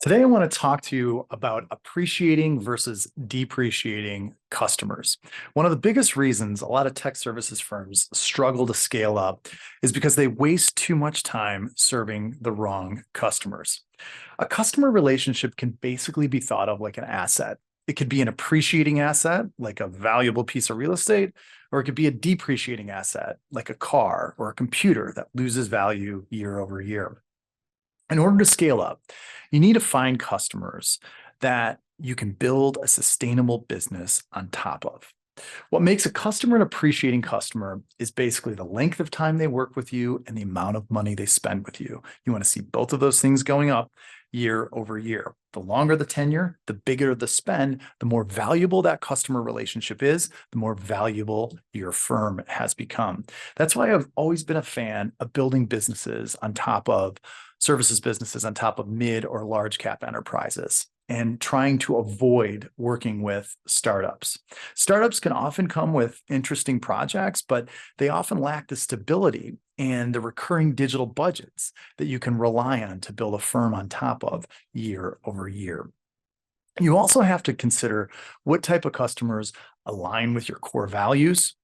Today, I want to talk to you about appreciating versus depreciating customers. One of the biggest reasons a lot of tech services firms struggle to scale up is because they waste too much time serving the wrong customers. A customer relationship can basically be thought of like an asset. It could be an appreciating asset, like a valuable piece of real estate, or it could be a depreciating asset, like a car or a computer that loses value year over year. In order to scale up, you need to find customers that you can build a sustainable business on top of. What makes a customer an appreciating customer is basically the length of time they work with you and the amount of money they spend with you. You want to see both of those things going up year over year. The longer the tenure, the bigger the spend, the more valuable that customer relationship is, the more valuable your firm has become. That's why I've always been a fan of building businesses on top of services businesses on top of mid or large cap enterprises and trying to avoid working with startups. Startups can often come with interesting projects, but they often lack the stability and the recurring digital budgets that you can rely on to build a firm on top of year over year. You also have to consider what type of customers align with your core values,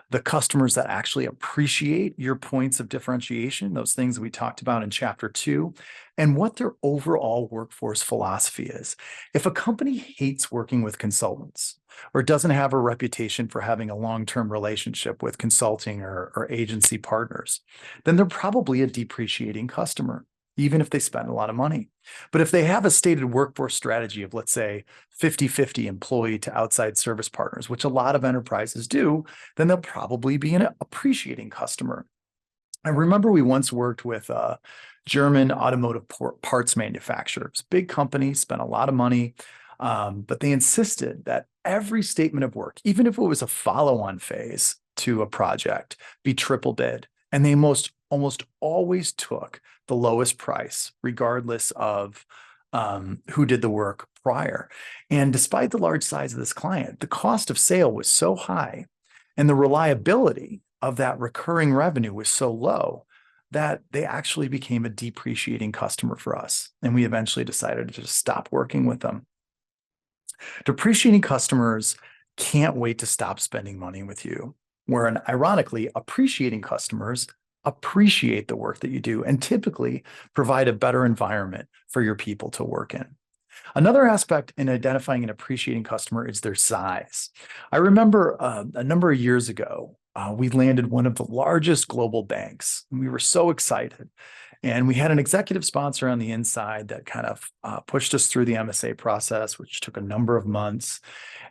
the customers that actually appreciate your points of differentiation, those things that we talked about in chapter 2, and what their overall workforce philosophy is. If a company hates working with consultants or doesn't have a reputation for having a long-term relationship with consulting or agency partners, then they're probably a depreciating customer, even if they spend a lot of money. But if they have a stated workforce strategy of, let's say, 50-50 employee to outside service partners, which a lot of enterprises do, then they'll probably be an appreciating customer. I remember we once worked with a German automotive parts manufacturers, big company, spent a lot of money, but they insisted that every statement of work, even if it was a follow-on phase to a project, be triple bid. And they almost always took the lowest price, regardless of who did the work prior. And despite the large size of this client, the cost of sale was so high and the reliability of that recurring revenue was so low that they actually became a depreciating customer for us. And we eventually decided to just stop working with them. Depreciating customers can't wait to stop spending money with you, where ironically, appreciating customers appreciate the work that you do and typically provide a better environment for your people to work in. Another aspect in identifying an appreciating customer is their size. I remember a number of years ago, we landed one of the largest global banks. And we were so excited. And we had an executive sponsor on the inside that kind of pushed us through the MSA process, which took a number of months.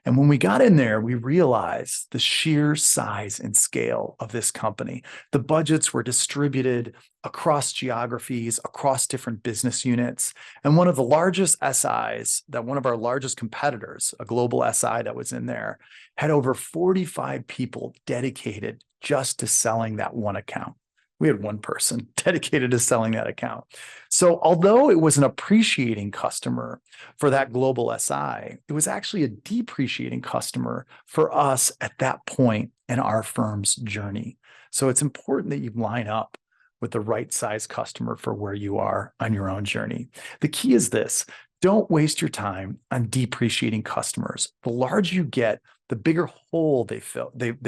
And when we got in there, we realized the sheer size and scale of this company. The budgets were distributed across geographies, across different business units. And one of the largest SIs, that one of our largest competitors, a global SI that was in there, had over 45 people dedicated just to selling that one account. We had one person dedicated to selling that account. So although it was an appreciating customer for that global SI, it was actually a depreciating customer for us at that point in our firm's journey. So it's important that you line up with the right size customer for where you are on your own journey. The key is this: don't waste your time on depreciating customers. The larger you get, the bigger hole they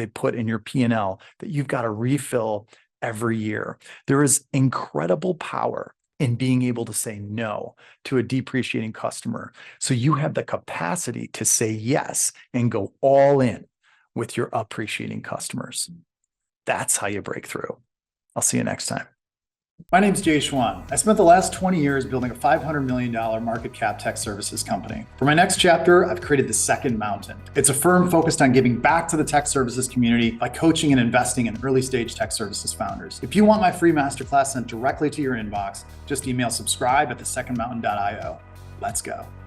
put in your P&L that you've got to refill every year. There is incredible power in being able to say no to a depreciating customer. So you have the capacity to say yes and go all in with your appreciating customers. That's how you break through. I'll see you next time. My name is Jay Schwan. I spent the last 20 years building a $500 million market cap tech services company. For my next chapter, I've created the Second Mountain. It's a firm focused on giving back to the tech services community by coaching and investing in early stage tech services founders. If you want my free masterclass sent directly to your inbox, just email subscribe@thesecondmountain.io. Let's go.